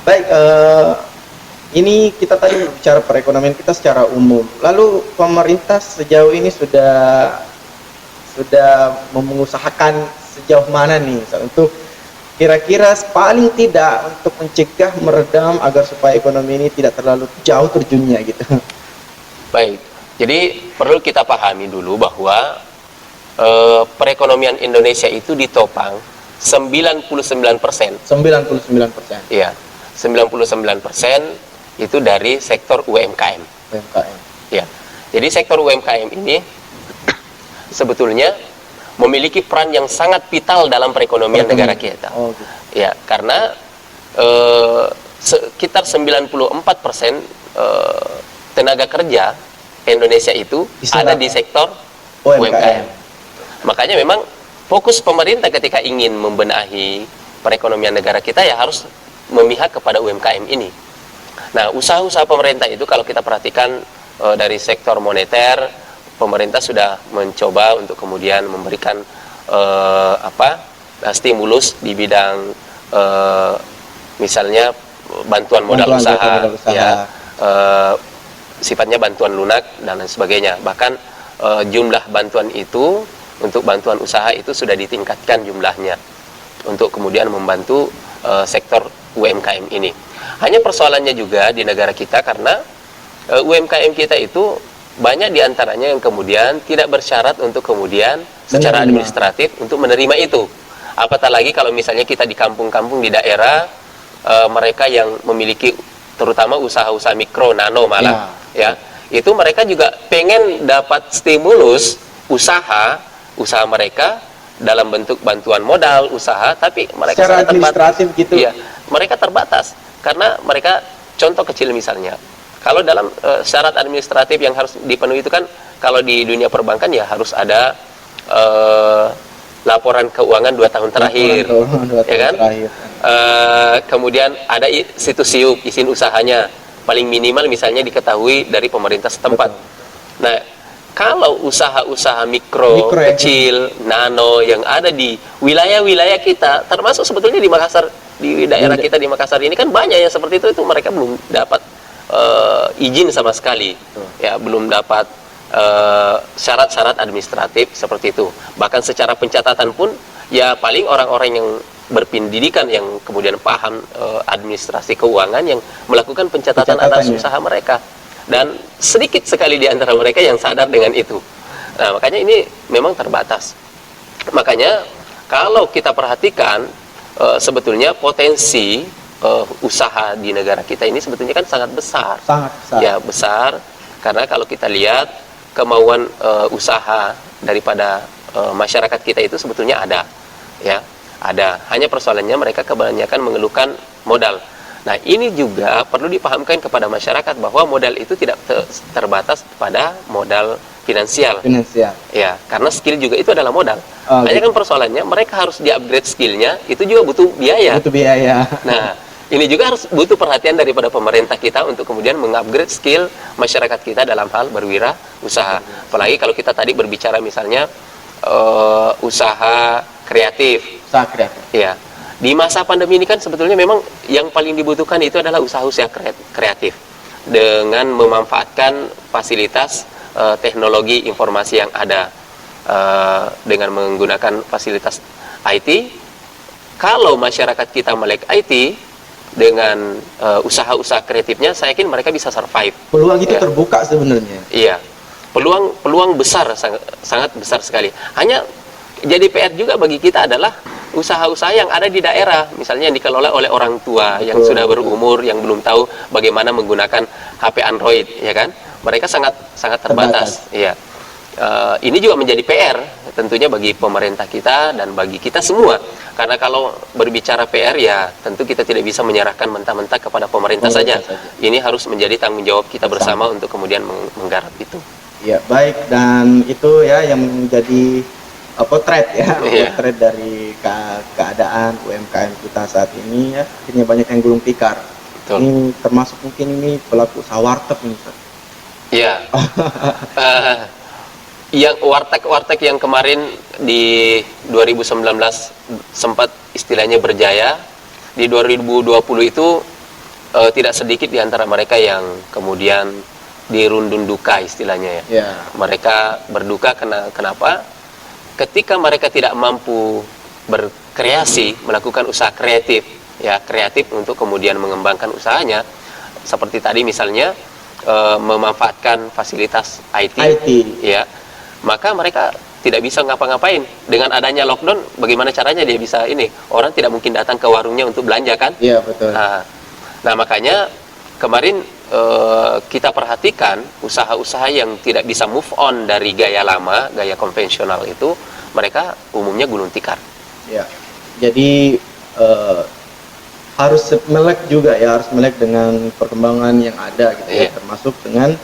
Baik, ini kita tadi berbicara perekonomian kita secara umum. Lalu pemerintah sejauh ini sudah mengusahakan sejauh mana nih untuk kira-kira paling tidak untuk mencegah, meredam agar supaya ekonomi ini tidak terlalu jauh terjunnya gitu. Baik, jadi perlu kita pahami dulu bahwa perekonomian Indonesia itu ditopang 99%. 99%. Iya, 99% itu dari sektor UMKM. UMKM. Ya, jadi sektor UMKM ini sebetulnya memiliki peran yang sangat vital dalam perekonomian negara kita. Oh, gitu. Ya, karena sekitar 94% tenaga kerja Indonesia itu ada di sektor UMKM. Makanya memang fokus pemerintah ketika ingin membenahi perekonomian negara kita ya harus memihak kepada UMKM ini. Nah, usaha-usaha pemerintah itu kalau kita perhatikan dari sektor moneter, pemerintah sudah mencoba untuk kemudian memberikan stimulus di bidang misalnya bantuan modal usaha, ya, sifatnya bantuan lunak dan lain sebagainya. Bahkan jumlah bantuan itu untuk bantuan usaha itu sudah ditingkatkan jumlahnya untuk kemudian membantu sektor UMKM ini. Hanya persoalannya juga di negara kita karena UMKM kita itu banyak diantaranya yang kemudian tidak bersyarat untuk kemudian secara administratif untuk menerima itu. Apatah lagi kalau misalnya kita di kampung-kampung di daerah mereka yang memiliki terutama usaha-usaha mikro, nano malah ya itu mereka juga pengen dapat stimulus usaha mereka dalam bentuk bantuan modal usaha, tapi mereka secara administratif gitu. Ya, mereka terbatas karena mereka contoh kecil misalnya. Kalau dalam syarat administratif yang harus dipenuhi itu kan kalau di dunia perbankan ya harus ada laporan keuangan 2 tahun terakhir, ya kan? Kemudian ada situs SIUP, izin usahanya paling minimal misalnya diketahui dari pemerintah setempat. Nah, kalau usaha-usaha mikro kecil, nano yang ada di wilayah-wilayah kita, termasuk sebetulnya di Makassar, di daerah kita di Makassar ini kan banyak yang seperti itu mereka belum dapat izin sama sekali, ya belum dapat syarat-syarat administratif seperti itu. Bahkan secara pencatatan pun ya paling orang-orang yang berpendidikan yang kemudian paham administrasi keuangan yang melakukan pencatatan atas usaha mereka. Dan sedikit sekali di antara mereka yang sadar dengan itu. Nah, makanya ini memang terbatas. Makanya kalau kita perhatikan sebetulnya potensi usaha di negara kita ini sebetulnya kan sangat besar. Sangat besar. Ya, besar. Karena kalau kita lihat kemauan usaha daripada masyarakat kita itu sebetulnya ada. Ya, ada. Hanya persoalannya mereka kebanyakan mengeluhkan modal. Nah, ini juga perlu dipahamkan kepada masyarakat bahwa modal itu tidak terbatas pada modal finansial. Ya, karena skill juga itu adalah modal. Hanya kan persoalannya mereka harus di-upgrade skillnya, itu juga butuh biaya. Nah, ini juga harus butuh perhatian daripada pemerintah kita untuk kemudian mengupgrade skill masyarakat kita dalam hal berwirausaha. Apalagi kalau kita tadi berbicara misalnya usaha kreatif. Ya. Di masa pandemi ini kan sebetulnya memang yang paling dibutuhkan itu adalah usaha-usaha kreatif dengan memanfaatkan fasilitas teknologi informasi yang ada dengan menggunakan fasilitas IT. Kalau masyarakat kita melek IT dengan usaha-usaha kreatifnya, saya yakin mereka bisa survive. Peluang itu terbuka sebenarnya. Iya, peluang besar, sangat besar sekali. Hanya jadi PR juga bagi kita adalah usaha-usaha yang ada di daerah, misalnya yang dikelola oleh orang tua yang sudah berumur, yang belum tahu bagaimana menggunakan HP Android, ya kan? Mereka sangat terbatas. Iya. Ini juga menjadi PR tentunya bagi pemerintah kita dan bagi kita semua. Karena kalau berbicara PR ya tentu kita tidak bisa menyerahkan mentah-mentah kepada pemerintah saja. Ini harus menjadi tanggung jawab kita bersama untuk kemudian menggarap itu. Ya, baik, dan itu ya yang menjadi potret ya, potret dari keadaan UMKM kita saat ini ya, akhirnya banyak yang gulung tikar. Betul. Ini termasuk mungkin ini pelaku usaha warteg nih, Ustaz. Iya. Yang warteg yang kemarin di 2019 sempat istilahnya berjaya, di 2020 itu tidak sedikit di antara mereka yang kemudian dirundung duka istilahnya ya. Mereka berduka kenapa? Ketika mereka tidak mampu berkreasi, melakukan usaha kreatif, ya kreatif untuk kemudian mengembangkan usahanya, seperti tadi misalnya memanfaatkan fasilitas IT. Ya, maka mereka tidak bisa ngapa-ngapain. Dengan adanya lockdown, bagaimana caranya dia bisa ini? Orang tidak mungkin datang ke warungnya untuk belanja kan? Iya betul. Nah makanya kemarin kita perhatikan usaha-usaha yang tidak bisa move on dari gaya lama, gaya konvensional itu, mereka umumnya gulung tikar. Ya, jadi harus melek juga ya, harus melek dengan perkembangan yang ada gitu ya, termasuk dengan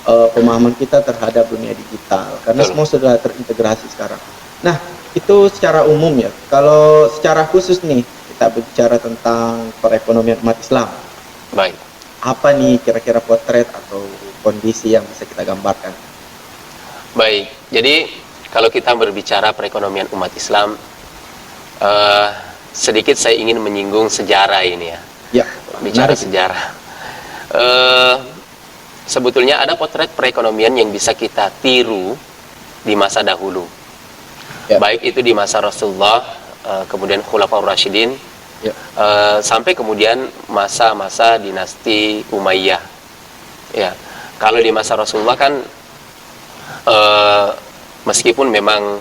pemahaman kita terhadap dunia digital, karena semua sudah terintegrasi sekarang. Nah, itu secara umum ya. Kalau secara khusus nih, kita bicara tentang perekonomian umat Islam. Baik. Apa nih kira-kira potret atau kondisi yang bisa kita gambarkan? Baik, jadi kalau kita berbicara perekonomian umat Islam, sedikit saya ingin menyinggung sejarah ini ya. Ya, bicara sejarah. Sebetulnya ada potret perekonomian yang bisa kita tiru di masa dahulu. Ya. Baik itu di masa Rasulullah, kemudian Khulafaur Rasyidin, sampai kemudian masa-masa dinasti Umayyah. Ya, kalau di masa Rasulullah kan meskipun memang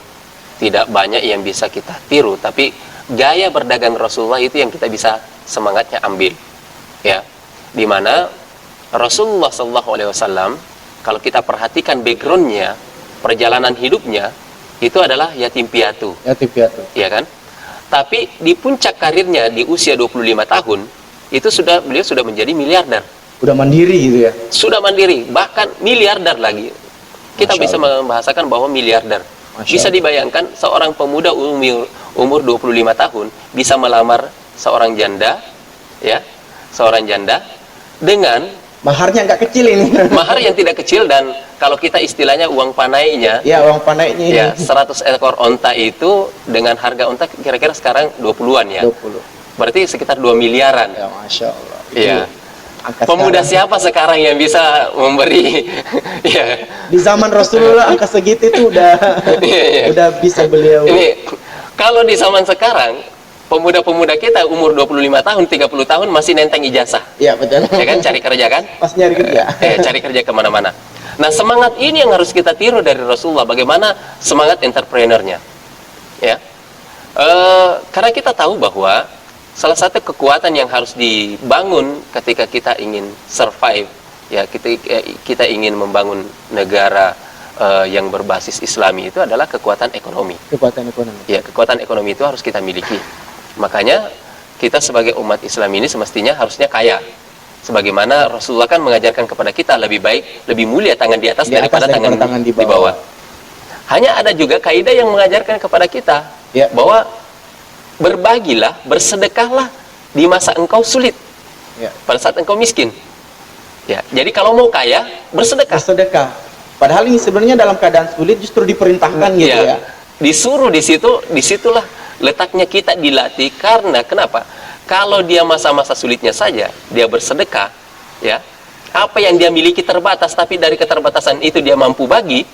tidak banyak yang bisa kita tiru, tapi gaya berdagang Rasulullah itu yang kita bisa semangatnya ambil. Ya, di mana Rasulullah SAW, kalau kita perhatikan backgroundnya, perjalanan hidupnya itu adalah yatim piatu. Yatim piatu. Ya kan? Tapi di puncak karirnya di usia 25 tahun itu beliau sudah menjadi miliarder. Udah mandiri gitu ya? Sudah mandiri, bahkan miliarder lagi. Kita bisa membahasakan bahwa miliarder. Bisa dibayangkan seorang pemuda umur 25 tahun bisa melamar seorang janda, ya, seorang janda dengan maharnya nggak kecil ini. Mahar yang tidak kecil, dan kalau kita istilahnya uang panainya. Ya, uang panainya ini. Ya, 100 ekor onta itu dengan harga onta kira-kira sekarang 20-an ya. 20. Berarti sekitar 2 miliaran. Ya, Masya Allah. Iya. Pemuda siapa sekarang yang bisa memberi? Ya. Di zaman Rasulullah angka segitu itu udah udah bisa beliau. Ini kalau di zaman sekarang pemuda-pemuda kita umur 25 tahun, 30 tahun masih nenteng ijazah. Iya, betul. Ya kan, cari kerja kan? Pas nyari kerja. Cari kerja kemana-mana. Nah, semangat ini yang harus kita tiru dari Rasulullah. Bagaimana semangat entrepreneurnya? Ya, karena kita tahu bahwa salah satu kekuatan yang harus dibangun ketika kita ingin survive, ya, kita ingin membangun negara yang berbasis Islami itu adalah kekuatan ekonomi. Kekuatan ekonomi. Ya, kekuatan ekonomi itu harus kita miliki. Makanya kita sebagai umat Islam ini semestinya harusnya kaya. Sebagaimana Rasulullah kan mengajarkan kepada kita lebih baik, lebih mulia tangan di atas daripada tangan di bawah. Hanya ada juga kaidah yang mengajarkan kepada kita bahwa berbagilah, bersedekahlah di masa engkau sulit, pada saat engkau miskin. Ya, jadi kalau mau kaya, bersedekah. Bersedekah. Padahal ini sebenarnya dalam keadaan sulit justru diperintahkan gitu ya. Disuruh disitulah letaknya kita dilatih. Karena kenapa? Kalau dia masa-masa sulitnya saja dia bersedekah, ya, apa yang dia miliki terbatas, tapi dari keterbatasan itu dia mampu bagi,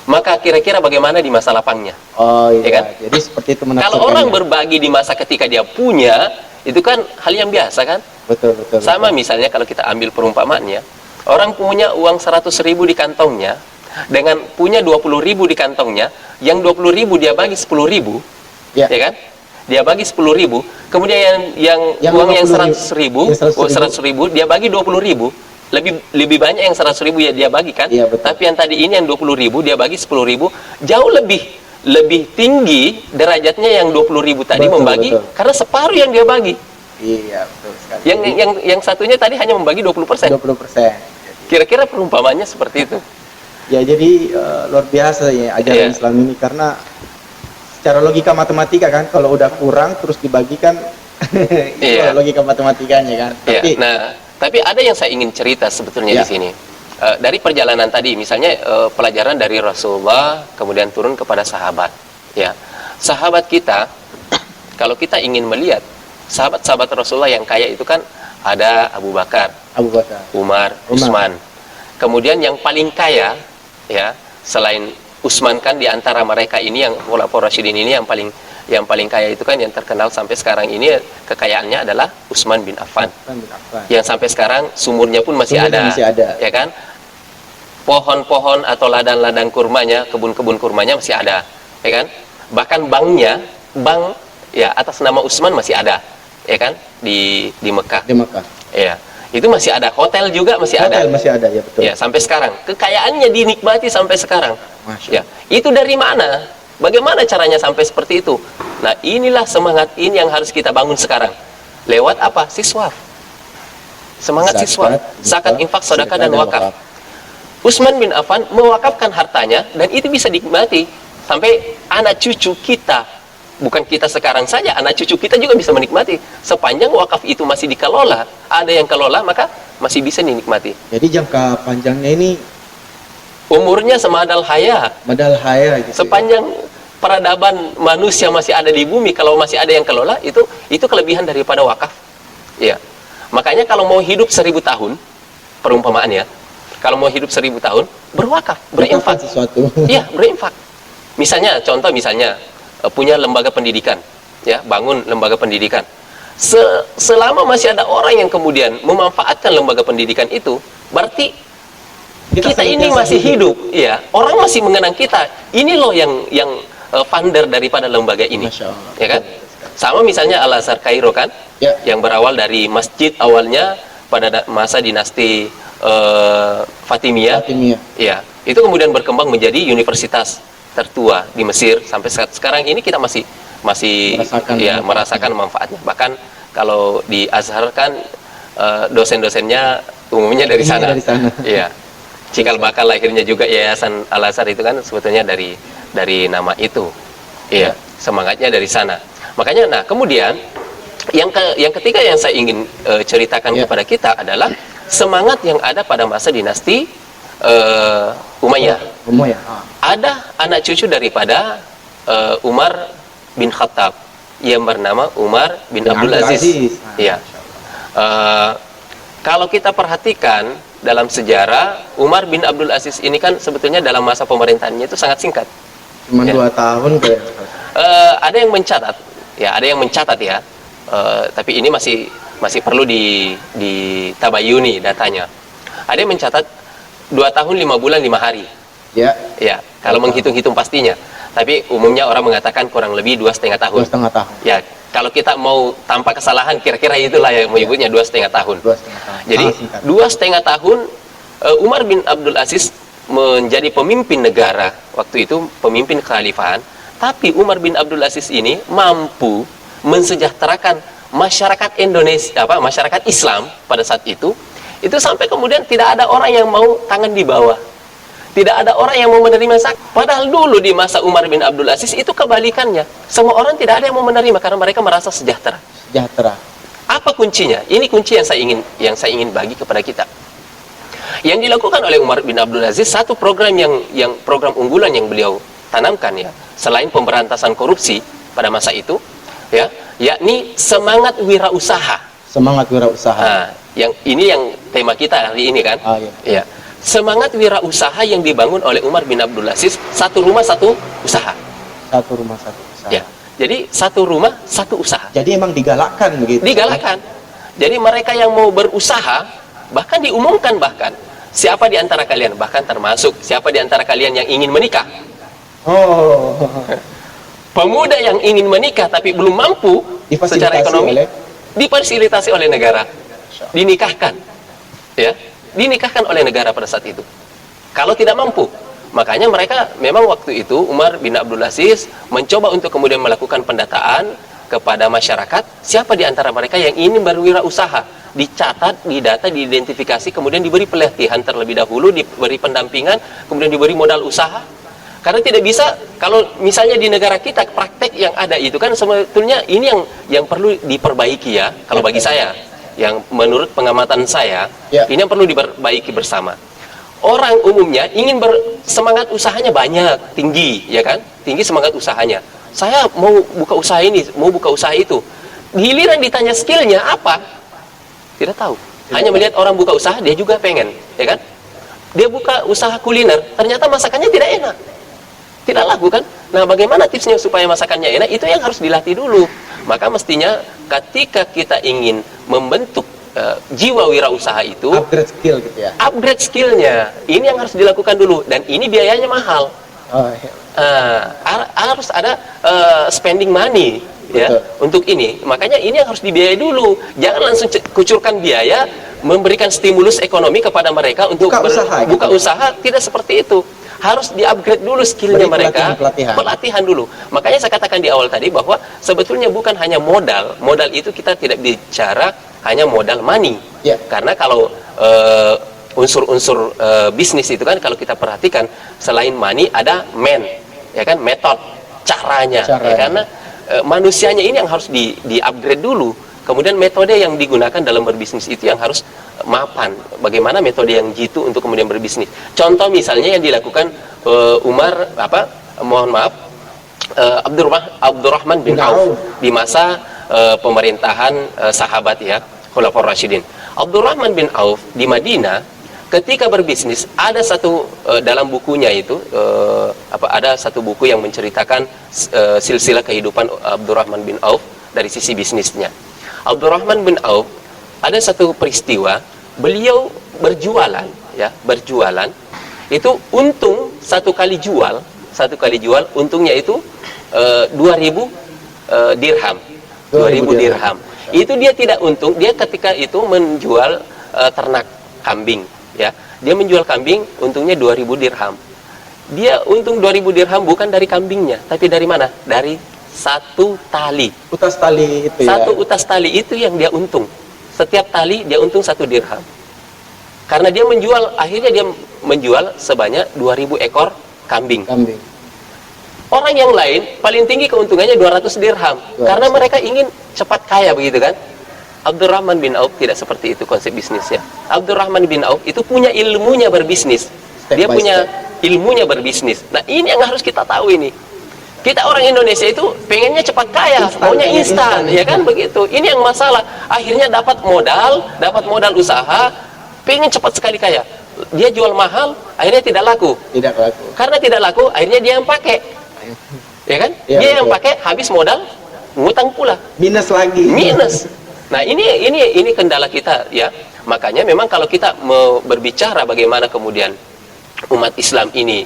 maka kira-kira bagaimana di masa lapangnya? Oh iya, ya kan? Jadi seperti itu. Kalau orang berbagi di masa ketika dia punya, itu kan hal yang biasa kan? Betul. Sama misalnya kalau kita ambil perumpamaannya, orang punya uang 100.000 di kantongnya, dengan punya 20.000 di kantongnya, yang 20.000 dia bagi 10.000, ya kan? Dia bagi 10.000, kemudian yang uang yang 100.000 dia bagi 20.000, lebih banyak yang 100.000 ya dia bagi kan? Ya, tapi yang tadi ini yang 20.000 dia bagi 10.000, jauh lebih tinggi derajatnya yang 20.000 tadi membagi, karena separuh yang dia bagi. Iya, betul sekali. Yang satunya tadi hanya membagi 20%. 20%. Kira-kira perumpamannya seperti itu. Ya, jadi luar biasa ya ajaran Islam ini, karena secara logika matematika kan, kalau udah kurang terus dibagikan, itu logika matematikanya kan. Tapi ada yang saya ingin cerita sebetulnya di sini. Dari perjalanan tadi, misalnya pelajaran dari Rasulullah, kemudian turun kepada sahabat. Ya, sahabat kita, kalau kita ingin melihat sahabat-sahabat Rasulullah yang kaya itu kan ada Abu Bakar, Umar, Utsman. Kemudian yang paling kaya ya selain Utsman kan di antara mereka ini yang Khulafaur Rasyidin ini yang paling kaya itu kan yang terkenal sampai sekarang ini kekayaannya adalah Utsman bin Affan. Yang sampai sekarang sumurnya pun masih ada, ya kan? Pohon-pohon atau ladang-ladang kurmanya, kebun-kebun kurmanya masih ada, ya kan? Bahkan bank ya atas nama Utsman masih ada, ya kan? Di Mekah. Ya. Itu masih ada, hotel juga masih ada. Ya betul. Ya, sampai sekarang. Kekayaannya dinikmati sampai sekarang. Ya. Itu dari mana? Bagaimana caranya sampai seperti itu? Nah, inilah semangat ini yang harus kita bangun sekarang. Lewat apa? Siswaf. Semangat siswaf. Zakat, infak, sedekah dan wakaf. Utsman bin Affan mewakafkan hartanya dan itu bisa dinikmati sampai anak cucu kita. Bukan kita sekarang saja, anak cucu kita juga bisa menikmati sepanjang wakaf itu masih dikelola. Ada yang kelola maka masih bisa dinikmati. Jadi jangka panjangnya ini umurnya semadal haya. Gitu. Sepanjang peradaban manusia masih ada di bumi, kalau masih ada yang kelola, itu kelebihan daripada wakaf. Ya. Makanya kalau mau hidup 1000 tahun, perumpamaannya, kalau mau hidup 1000 tahun, berwakaf, berinfak. Iya, berinfak. Misalnya, contoh misalnya, punya lembaga pendidikan, ya, bangun lembaga pendidikan. Selama masih ada orang yang kemudian memanfaatkan lembaga pendidikan itu, berarti kita ini masih hidup, ya. Orang masih mengenang kita. Ini loh yang founder daripada lembaga ini, ya kan? Sama misalnya Al Azhar Kairo kan, ya, yang berawal dari masjid awalnya pada masa dinasti Fatimiyah. Ya, itu kemudian berkembang menjadi universitas tertua di Mesir sampai sekarang ini kita masih merasakan manfaatnya. Bahkan kalau di Azhar kan dosen-dosennya umumnya dari sana. Iya. Cikal bakal lahirnya juga Yayasan Al Azhar itu kan sebetulnya dari nama itu. Iya, semangatnya dari sana. Makanya nah, kemudian yang ketiga yang saya ingin ceritakan kepada kita adalah semangat yang ada pada masa dinasti Umayyah. Ada anak cucu daripada Umar bin Khattab yang bernama Umar bin Abdul Aziz. Ya. Kalau kita perhatikan dalam sejarah, Umar bin Abdul Aziz ini kan sebetulnya dalam masa pemerintahannya itu sangat singkat. Cuma 2 tahun kayak. Ada yang mencatat, ya. Tapi ini masih perlu ditabayuni datanya. Ada yang mencatat 2 tahun 5 bulan 5 hari. Ya. Ya, kalau menghitung-hitung pastinya. Tapi umumnya orang mengatakan kurang lebih 2,5 tahun. 2,5 tahun. Ya, kalau kita mau tanpa kesalahan kira-kira itulah yang menyebutnya 2,5 tahun. 2,5 tahun. Jadi 2,5 tahun Umar bin Abdul Aziz menjadi pemimpin negara waktu itu, pemimpin kekhalifahan. Tapi Umar bin Abdul Aziz ini mampu mensejahterakan masyarakat Indonesia, masyarakat Islam pada saat itu sampai kemudian tidak ada orang yang mau tangan di bawah, tidak ada orang yang mau menerima zakat. Padahal dulu di masa Umar bin Abdul Aziz itu kebalikannya, semua orang tidak ada yang mau menerima karena mereka merasa sejahtera. Apa kuncinya? Ini kunci yang saya ingin bagi kepada kita. Yang dilakukan oleh Umar bin Abdul Aziz, satu program yang program unggulan yang beliau tanamkan, ya, selain pemberantasan korupsi pada masa itu, ya, yakni semangat wirausaha. Nah, yang tema kita hari ini kan. Ya. Semangat wirausaha yang dibangun oleh Umar bin Abdul Aziz, satu rumah satu usaha. Ya. Jadi satu rumah satu usaha. Jadi emang digalakkan begitu. Digalakkan. Jadi mereka yang mau berusaha bahkan diumumkan, bahkan siapa di antara kalian, bahkan termasuk siapa di antara kalian yang ingin menikah. Pemuda yang ingin menikah tapi belum mampu secara ekonomi, difasilitasi oleh negara, dinikahkan, ya, dinikahkan oleh negara pada saat itu. Kalau tidak mampu, makanya mereka memang waktu itu Umar bin Abdul Aziz mencoba untuk kemudian melakukan pendataan kepada masyarakat, siapa di antara mereka yang ingin berwirausaha, dicatat, didata, diidentifikasi, kemudian diberi pelatihan terlebih dahulu, diberi pendampingan, kemudian diberi modal usaha. Karena tidak bisa, kalau misalnya di negara kita praktek yang ada itu kan sebetulnya ini yang perlu diperbaiki, ya. Kalau bagi saya, yang menurut pengamatan saya, ini yang perlu diperbaiki bersama. Orang umumnya ingin bersemangat usahanya banyak, tinggi, ya kan? Tinggi semangat usahanya. Saya mau buka usaha ini, mau buka usaha itu. Giliran ditanya skillnya apa? Tidak tahu. Hanya melihat orang buka usaha, dia juga pengen, ya kan? Dia buka usaha kuliner, ternyata masakannya tidak enak, tidak laku kan? Nah, bagaimana tipsnya supaya masakannya enak? Itu yang harus dilatih dulu. Maka mestinya ketika kita ingin membentuk jiwa wirausaha itu, upgrade skill gitu ya. Upgrade skillnya, ini yang harus dilakukan dulu, dan ini biayanya mahal. Oh, iya. Harus ada spending money. Ya, untuk ini, makanya ini yang harus dibiayai dulu. Jangan langsung kucurkan biaya, memberikan stimulus ekonomi kepada mereka untuk buka usaha. Tidak seperti itu. Harus di-upgrade dulu skillnya mereka, pelatihan dulu. Makanya saya katakan di awal tadi bahwa sebetulnya bukan hanya modal. Modal itu kita tidak bicara hanya modal money. Karena kalau unsur-unsur bisnis itu kan, kalau kita perhatikan selain money ada ya kan, metode, caranya. Ya, karena manusianya ini yang harus di-upgrade dulu. Kemudian metode yang digunakan dalam berbisnis itu yang harus mapan. Bagaimana metode yang jitu untuk kemudian berbisnis. Contoh misalnya yang dilakukan Abdurrahman bin Auf di masa pemerintahan sahabat ya, Khulafaur Rasyidin. Abdurrahman bin Auf di Madinah ketika berbisnis ada satu dalam bukunya itu ada satu buku yang menceritakan silsilah kehidupan Abdurrahman bin Auf dari sisi bisnisnya. Abdurrahman bin Auf ada satu peristiwa beliau berjualan itu untung satu kali jual untungnya itu 2.000 dirham. 2.000 dirham. Itu dia tidak untung, dia ketika itu menjual ternak kambing. Ya, dia menjual kambing, untungnya 2.000 dirham. Dia untung 2.000 dirham bukan dari kambingnya, tapi dari mana? Dari satu tali. Utas tali itu satu utas tali itu yang dia untung. Setiap tali dia untung 1 dirham. Karena dia menjual, akhirnya dia menjual sebanyak 2.000 ekor kambing. Orang yang lain paling tinggi keuntungannya 200 dirham. Karena mereka ingin cepat kaya begitu kan? Abdurrahman bin Auf tidak seperti itu konsep bisnisnya. Abdurrahman bin Auf itu punya ilmunya berbisnis. Dia punya ilmunya berbisnis. Nah, ini yang harus kita tahu ini. Kita orang Indonesia itu pengennya cepat kaya, maunya instan, ya kan begitu. Ini yang masalah. Akhirnya dapat modal usaha, pengen cepat sekali kaya. Dia jual mahal, akhirnya tidak laku. Karena tidak laku, akhirnya dia yang pakai. Ya kan? Dia yang pakai, habis modal, ngutang pula. Minus lagi. Nah, ini kendala kita ya. Makanya memang kalau kita mau berbicara bagaimana kemudian umat Islam ini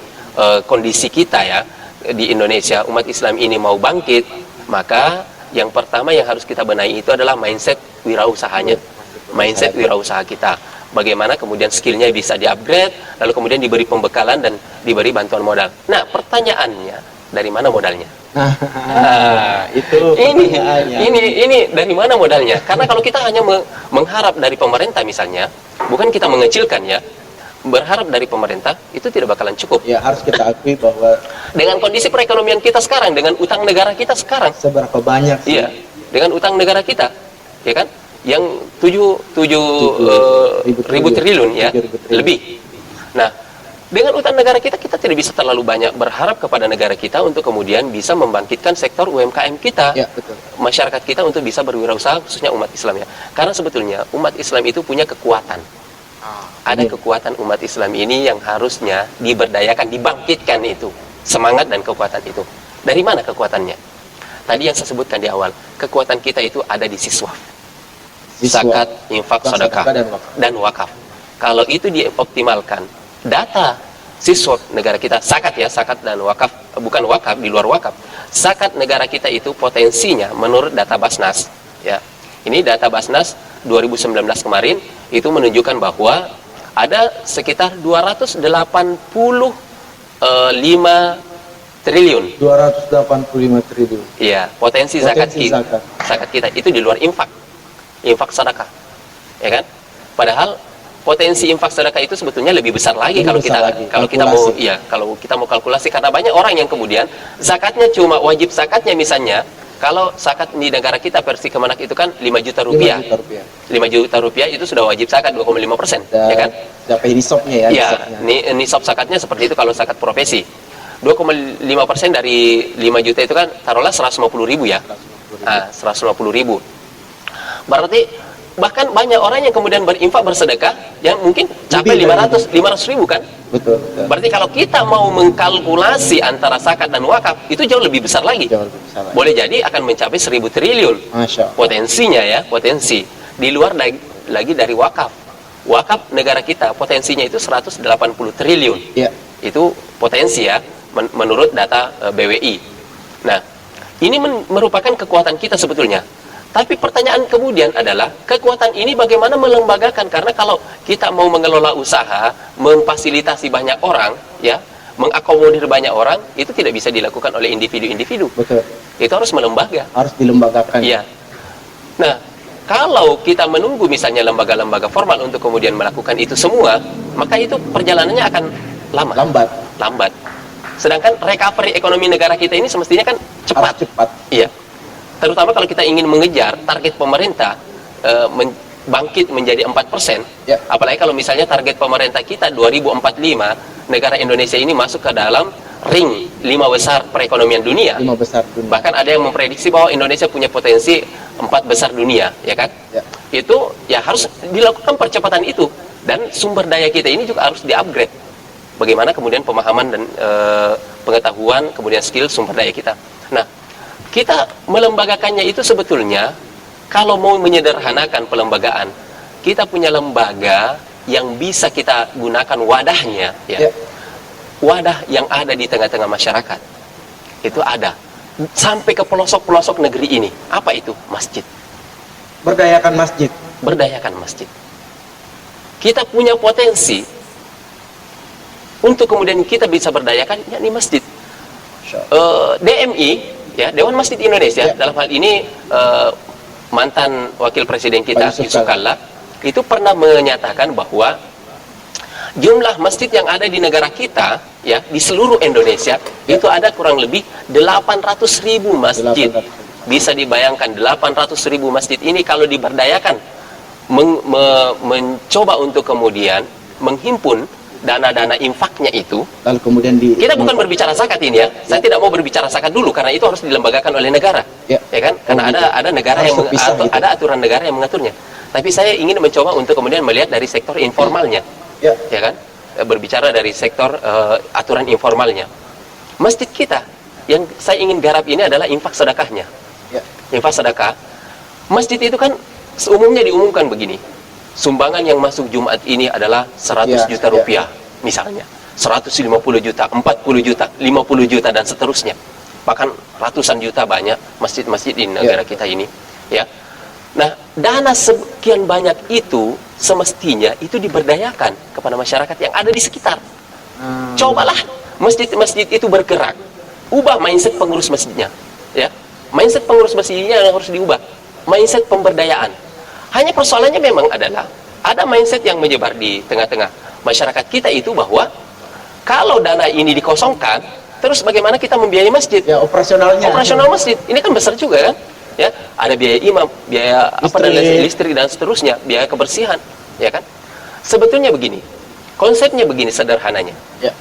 kondisi kita ya di Indonesia, umat Islam ini mau bangkit, maka yang pertama yang harus kita benahi itu adalah mindset wirausahanya. Mindset wirausaha kita. Bagaimana kemudian skillnya bisa di-upgrade, lalu kemudian diberi pembekalan dan diberi bantuan modal. Nah, pertanyaannya, dari mana modalnya? Itu ini dari mana modalnya? Karena kalau kita hanya mengharap dari pemerintah misalnya, bukan kita mengecilkan ya, berharap dari pemerintah itu tidak bakalan cukup. Ya, harus kita akui bahwa dengan kondisi perekonomian kita sekarang, dengan utang negara kita sekarang, seberapa banyak sih? Iya, dengan utang negara kita, ya kan? Yang 7 ribu triliun ya, lebih. Nah, dengan utang negara kita tidak bisa terlalu banyak berharap kepada negara kita untuk kemudian bisa membangkitkan sektor UMKM kita, ya, betul. Masyarakat kita untuk bisa berwirausaha, khususnya umat Islam ya. Karena sebetulnya umat Islam itu punya kekuatan. Ada kekuatan umat Islam ini yang harusnya diberdayakan, dibangkitkan itu, semangat dan kekuatan itu. Dari mana kekuatannya? Tadi yang saya sebutkan di awal, kekuatan kita itu ada di siswaf, zakat, infak, sedekah, dan wakaf. Kalau itu dioptimalkan, data siswaf negara kita, zakat ya, zakat dan wakaf, bukan wakaf, di luar wakaf. Zakat negara kita itu potensinya menurut data Basnas, ya. Ini data Basnas 2019 kemarin itu menunjukkan bahwa ada sekitar 285 triliun. 285 triliun. Iya, potensi zakat kita itu di luar infak sedekah, ya kan? Padahal potensi infak sedekah itu sebetulnya lebih besar lagi kalau kita mau kalkulasi, karena banyak orang yang kemudian zakatnya cuma wajib zakatnya misalnya. Kalau zakat di negara kita versi Kemenak itu kan 5 juta rupiah. 5 juta rupiah itu sudah wajib zakat 2,5%, ya kan? Sampai nisabnya ya. Iya, nisab zakatnya seperti itu kalau zakat profesi. 2,5% dari 5 juta itu kan taruhlah 150.000 ya. 150.000. Berarti bahkan banyak orang yang kemudian berinfak bersedekah yang mungkin capai 500 ribu kan. Betul. Berarti kalau kita mau mengkalkulasi antara zakat dan wakaf itu jauh lebih besar lagi. Boleh jadi akan mencapai 1000 triliun. Potensinya ya, potensi di luar lagi dari wakaf. Wakaf negara kita potensinya itu 180 triliun. Ya. Itu potensi ya menurut data BWI. Nah, ini merupakan kekuatan kita sebetulnya. Tapi pertanyaan kemudian adalah kekuatan ini bagaimana melembagakan, karena kalau kita mau mengelola usaha, memfasilitasi banyak orang, ya, mengakomodir banyak orang, itu tidak bisa dilakukan oleh individu-individu. Betul. Itu harus melembaga. Harus dilembagakan. Iya. Nah, kalau kita menunggu misalnya lembaga-lembaga formal untuk kemudian melakukan itu semua, maka itu perjalanannya akan lambat. Sedangkan recovery ekonomi negara kita ini semestinya kan cepat. Harus cepat. Iya. Terutama kalau kita ingin mengejar target pemerintah bangkit menjadi 4%, ya. Apalagi kalau misalnya target pemerintah kita 2045 negara Indonesia ini masuk ke dalam ring 5 besar perekonomian dunia. 5 besar dunia. Bahkan ada yang memprediksi bahwa Indonesia punya potensi 4 besar dunia, ya kan? Ya. Itu ya harus dilakukan percepatan itu, dan sumber daya kita ini juga harus di-upgrade. Bagaimana kemudian pemahaman dan pengetahuan, kemudian skill sumber daya kita. Nah, kita melembagakannya itu sebetulnya, kalau mau menyederhanakan pelembagaan, kita punya lembaga yang bisa kita gunakan wadahnya, ya. Wadah yang ada di tengah-tengah masyarakat. Itu ada. Sampai ke pelosok-pelosok negeri ini. Apa itu? Masjid. Berdayakan masjid. Berdayakan masjid. Kita punya potensi untuk kemudian kita bisa berdayakan, yakni masjid. DMI, ya, Dewan Masjid Indonesia, ya. Dalam hal ini mantan wakil presiden kita Yusuf Kalla itu pernah menyatakan bahwa jumlah masjid yang ada di negara kita, ya, di seluruh Indonesia, ya, itu ada kurang lebih 800.000 masjid. Bisa dibayangkan 800.000 masjid ini kalau diberdayakan, mencoba untuk kemudian menghimpun dana-dana infaknya itu, lalu kemudian kita bukan berbicara zakat ini, ya. Saya tidak mau berbicara zakat dulu karena itu harus dilembagakan oleh negara, ya kan? Karena ada negara yang ada aturan negara yang mengaturnya. Tapi saya ingin mencoba untuk kemudian melihat dari sektor informalnya, ya kan? Berbicara dari sektor aturan informalnya. Masjid kita yang saya ingin garap ini adalah infak sedekahnya. Infak sedekah. Masjid itu kan umumnya diumumkan begini. Sumbangan yang masuk Jumat ini adalah 100 juta rupiah, misalnya 150 juta, 40 juta, 50 juta, dan seterusnya. Bahkan ratusan juta banyak masjid-masjid di negara kita ini, ya. Nah, dana sekian banyak itu semestinya itu diberdayakan kepada masyarakat yang ada di sekitar. Cobalah masjid-masjid itu bergerak, ubah mindset pengurus masjidnya, ya. Mindset pengurus masjidnya yang harus diubah, mindset pemberdayaan. Hanya persoalannya memang adalah ada mindset yang menyebar di tengah-tengah masyarakat kita itu bahwa kalau dana ini dikosongkan, terus bagaimana kita membiayai masjid? Ya, operasionalnya. Operasional masjid ini kan besar juga kan? Ya, ada biaya imam, biaya listrik dan seterusnya, biaya kebersihan, ya kan? Sebetulnya begini, konsepnya begini sederhananya. Ya.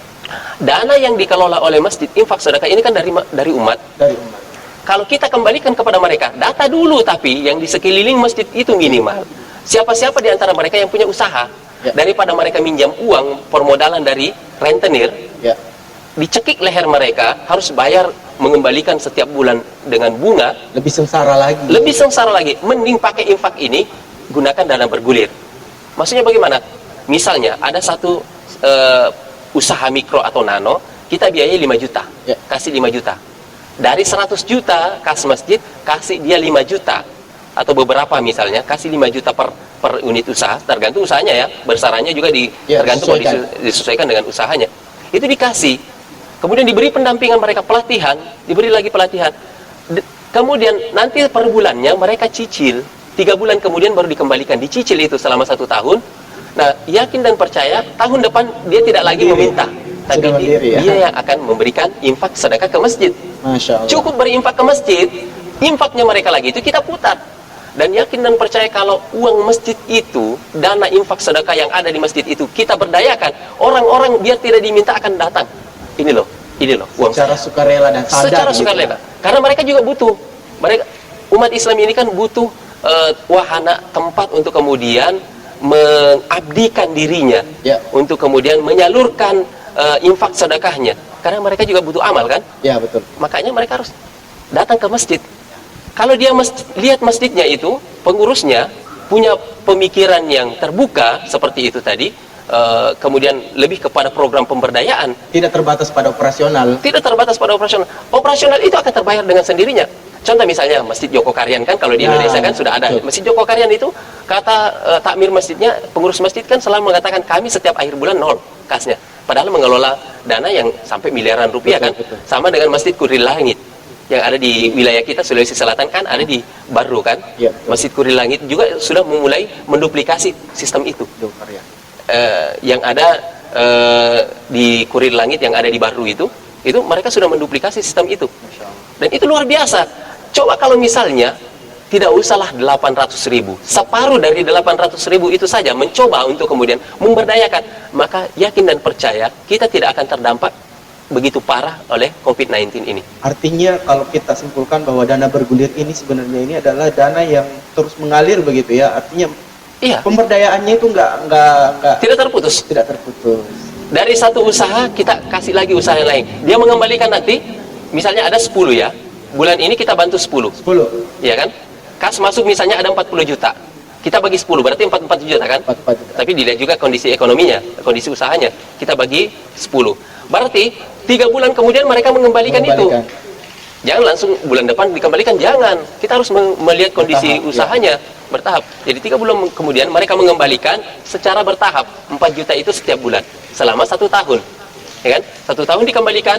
Dana yang dikelola oleh masjid, infak sedekah ini kan dari umat. Dari umat. Kalau kita kembalikan kepada mereka, data dulu tapi yang di sekeliling masjid itu minimal. Siapa-siapa di antara mereka yang punya usaha, daripada mereka minjam uang permodalan dari rentenir, dicekik leher mereka, harus bayar mengembalikan setiap bulan dengan bunga, lebih sengsara lagi. Lebih sengsara lagi. Mending pakai infak ini, gunakan dana bergulir. Maksudnya bagaimana? Misalnya ada satu usaha mikro atau nano, kita biayai 5 juta, kasih 5 juta. Dari 100 juta kas masjid, kasih dia 5 juta. Atau beberapa misalnya, kasih 5 juta per unit usaha, tergantung usahanya ya. Besarannya juga tergantung disesuaikan dengan usahanya. Itu dikasih. Kemudian diberi pendampingan mereka, pelatihan, diberi lagi pelatihan. Kemudian nanti per bulannya mereka cicil. 3 bulan kemudian baru dikembalikan. Dicicil itu selama 1 tahun. Nah, yakin dan percaya, tahun depan dia tidak lagi meminta. Tapi dia yang akan memberikan infak sedekah ke masjid. Masya Allah. Cukup berinfak ke masjid, infaknya mereka lagi itu kita putar. Dan yakin dan percaya kalau uang masjid itu, dana infak sedekah yang ada di masjid itu kita berdayakan, orang-orang biar tidak diminta akan datang. Ini loh uang secara sukarela dan sadar. Secara sukarela. Karena mereka juga butuh. Umat Islam ini kan butuh wahana tempat untuk kemudian mengabdikan dirinya, untuk kemudian menyalurkan infak sedekahnya, karena mereka juga butuh amal kan? Ya, betul. Makanya mereka harus datang ke masjid. Kalau dia lihat masjidnya itu, pengurusnya punya pemikiran yang terbuka seperti itu tadi, kemudian lebih kepada program pemberdayaan, tidak terbatas pada operasional. Tidak terbatas pada operasional. Operasional itu akan terbayar dengan sendirinya. Contoh misalnya Masjid Joko Karyan kan, kalau di Indonesia kan sudah ada. Masjid Joko Karyan itu kata takmir masjidnya, pengurus masjid kan selalu mengatakan kami setiap akhir bulan nol kasnya. Padahal mengelola dana yang sampai miliaran rupiah kan. Sama dengan Masjid Kuril Langit yang ada di wilayah kita Sulawesi Selatan kan, ada di Barru kan. Masjid Kuril Langit juga sudah memulai menduplikasi sistem itu. Yang ada di Kuril Langit yang ada di Barru itu mereka sudah menduplikasi sistem itu. Dan itu luar biasa. Coba kalau misalnya tidak usahlah 800.000, separuh dari 800.000 itu saja mencoba untuk kemudian memberdayakan, maka yakin dan percaya kita tidak akan terdampak begitu parah oleh COVID-19 ini. Artinya kalau kita simpulkan bahwa dana bergulir ini sebenarnya ini adalah dana yang terus mengalir begitu ya. Artinya pemberdayaannya itu tidak terputus. Dari satu usaha kita kasih lagi usaha yang lain. Dia mengembalikan nanti, misalnya ada 10 ya. Bulan ini kita bantu 10. Iya kan? Kas masuk misalnya ada 40 juta. Kita bagi 10, berarti 44 juta kan? 44 juta. Tapi dilihat juga kondisi ekonominya, kondisi usahanya. Kita bagi 10. Berarti 3 bulan kemudian mereka mengembalikan itu. Jangan langsung bulan depan dikembalikan, jangan. Kita harus melihat kondisi usahanya bertahap. Jadi 3 bulan kemudian mereka mengembalikan secara bertahap. 4 juta itu setiap bulan selama 1 tahun. Ya kan? 1 tahun dikembalikan.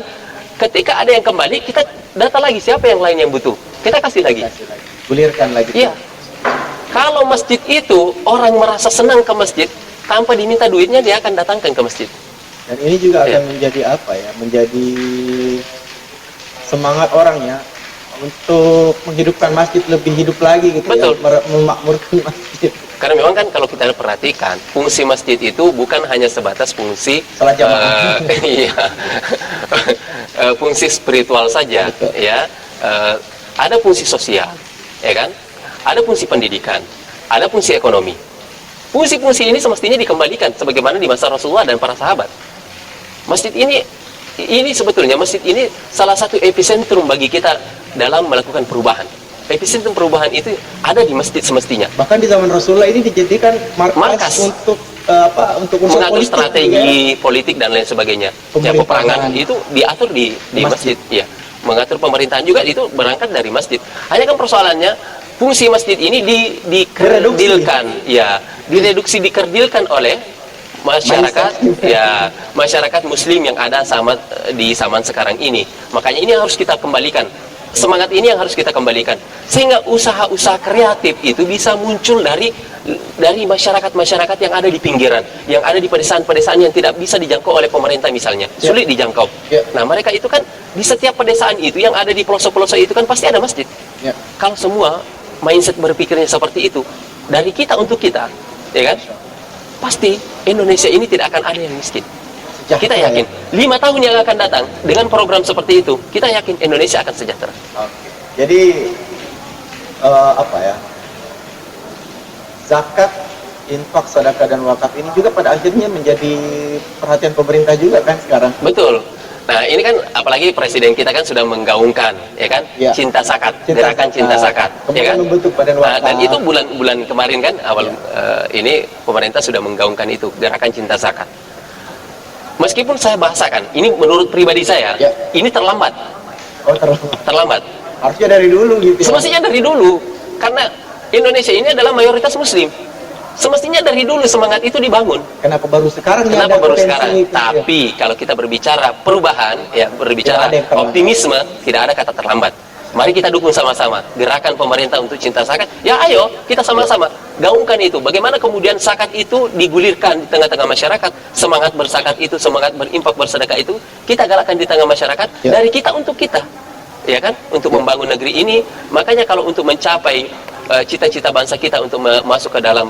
Ketika ada yang kembali, kita data lagi siapa yang lain yang butuh. Kita kasih lagi. Gulirkan lagi. Iya. Kalau masjid itu orang merasa senang ke masjid, tanpa diminta duitnya dia akan datangkan ke masjid. Dan ini juga akan menjadi apa ya? Menjadi semangat orang ya untuk menghidupkan masjid lebih hidup lagi gitu. Betul. Ya, memakmurkan masjid. Karena memang kan kalau kita perhatikan, fungsi masjid itu bukan hanya sebatas fungsi salat jamaah. Fungsi spiritual saja. Betul. Ya. Ada fungsi sosial, ya kan? Ada fungsi pendidikan, ada fungsi ekonomi. Fungsi-fungsi ini semestinya dikembalikan sebagaimana di masa Rasulullah dan para sahabat. Masjid ini sebetulnya masjid ini salah satu epicentrum bagi kita dalam melakukan perubahan. Epicentrum perubahan itu ada di masjid semestinya. Bahkan di zaman Rasulullah ini dijadikan markas untuk mengatur strategi politik dan lain sebagainya. Ya, peperangan itu diatur di masjid. Ya. Mengatur pemerintahan juga itu berangkat dari masjid. Hanya kan persoalannya fungsi masjid ini dikerdilkan oleh masyarakat masyarakat muslim yang ada di zaman sekarang ini. Makanya ini harus kita kembalikan. Semangat ini yang harus kita kembalikan sehingga usaha-usaha kreatif itu bisa muncul dari masyarakat-masyarakat yang ada di pinggiran, yang ada di pedesaan-pedesaan yang tidak bisa dijangkau oleh pemerintah misalnya, sulit dijangkau. Nah, mereka itu kan di setiap pedesaan itu yang ada di pelosok-pelosok itu kan pasti ada masjid. Kalau semua mindset berpikirnya seperti itu dari kita untuk kita, ya kan? Pasti Indonesia ini tidak akan ada yang miskin. Kita yakin 5 tahun yang akan datang dengan program seperti itu, kita yakin Indonesia akan sejahtera. Jadi zakat, infak, sedekah dan wakaf ini juga pada akhirnya menjadi perhatian pemerintah juga kan sekarang. Betul. Nah, ini kan apalagi presiden kita kan sudah menggaungkan, ya kan, cinta zakat, gerakan cinta zakat, ya kan. Membentuk badan wakaf. Dan itu bulan kemarin kan awal ini pemerintah sudah menggaungkan itu gerakan cinta zakat. Meskipun saya bahasakan, ini menurut pribadi saya, ini terlambat. Terlambat. Harusnya dari dulu gitu. Semestinya dari dulu, karena Indonesia ini adalah mayoritas Muslim. Semestinya dari dulu semangat itu dibangun. Kenapa baru sekarang? Kenapa baru sekarang? Tapi kalau kita berbicara perubahan, berbicara optimisme, tidak ada kata terlambat. Mari kita dukung sama-sama gerakan pemerintah untuk cinta zakat. Ya ayo kita sama-sama gaungkan itu. Bagaimana kemudian zakat itu digulirkan di tengah-tengah masyarakat. Semangat berzakat itu, semangat berinfak bersedekah itu kita galakkan di tengah masyarakat dari kita untuk kita. Ya kan? Untuk membangun negeri ini. Makanya kalau untuk mencapai cita-cita bangsa kita untuk masuk ke dalam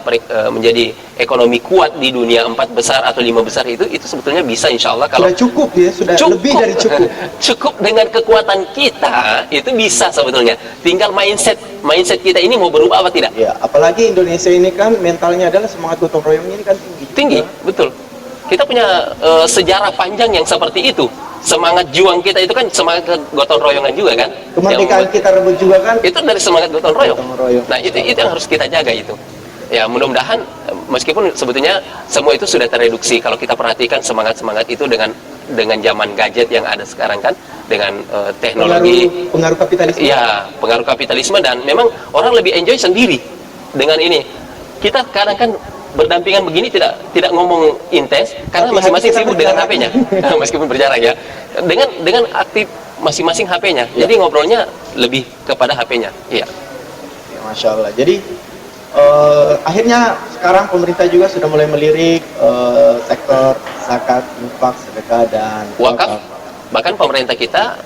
menjadi ekonomi kuat di dunia 4 besar atau 5 besar itu sebetulnya bisa, insya Allah. Kalau sudah cukup ya, sudah cukup, lebih dari cukup. Cukup dengan kekuatan kita itu bisa sebetulnya. Tinggal mindset kita ini mau berubah apa tidak. Ya, apalagi Indonesia ini kan mentalnya adalah semangat gotong royongnya ini kan tinggi. Betul. Kita punya sejarah panjang yang seperti itu. Semangat juang kita itu kan semangat gotong royongan juga kan. Kemerdekaan kita rebut juga kan. Itu dari semangat gotong royong. Nah, itu yang harus kita jaga itu. Ya, mudah-mudahan meskipun sebetulnya semua itu sudah tereduksi kalau kita perhatikan semangat itu dengan zaman gadget yang ada sekarang kan, dengan teknologi, pengaruh kapitalisme. Iya, pengaruh kapitalisme, dan memang orang lebih enjoy sendiri dengan ini. Kita kadang kan berdampingan begini tidak ngomong intens karena masing-masing sibuk dengan HP-nya. Meskipun berjarak ya. Dengan aktif masing-masing HP-nya. Ya. Jadi ngobrolnya lebih kepada HP-nya. Iya. Ya, Masya Allah. Jadi akhirnya sekarang pemerintah juga sudah mulai melirik sektor zakat, infak, sedekah dan wakaf. Bahkan pemerintah kita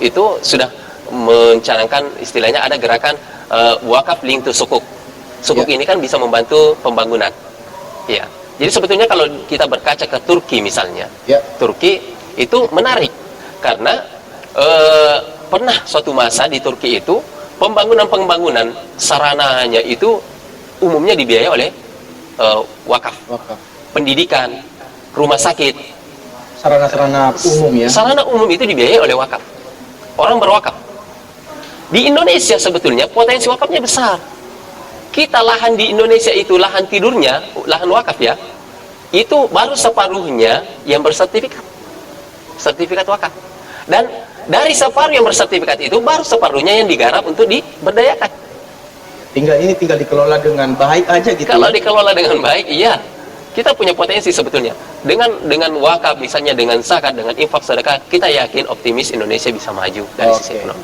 itu sudah mencanangkan, istilahnya ada gerakan wakaf link to sukuk. Sukuk ini kan bisa membantu pembangunan. Ya. Jadi sebetulnya kalau kita berkaca ke Turki misalnya, Turki itu menarik karena pernah suatu masa di Turki itu pembangunan sarananya itu umumnya dibiayai oleh wakaf. Pendidikan, rumah sakit, sarana-sarana umum ya. Sarana umum itu dibiayai oleh wakaf. Orang berwakaf. Di Indonesia sebetulnya potensi wakafnya besar. Kita lahan di Indonesia itu, lahan tidurnya, lahan wakaf ya, itu baru separuhnya yang bersertifikat, sertifikat wakaf. Dan dari separuh yang bersertifikat itu, baru separuhnya yang digarap untuk diberdayakan. Tinggal dikelola dengan baik aja gitu. Kalau dikelola dengan baik, iya, kita punya potensi sebetulnya. Dengan wakaf, misalnya dengan zakat, dengan infak, sedekah, kita yakin optimis Indonesia bisa maju dari sisi ekonomi.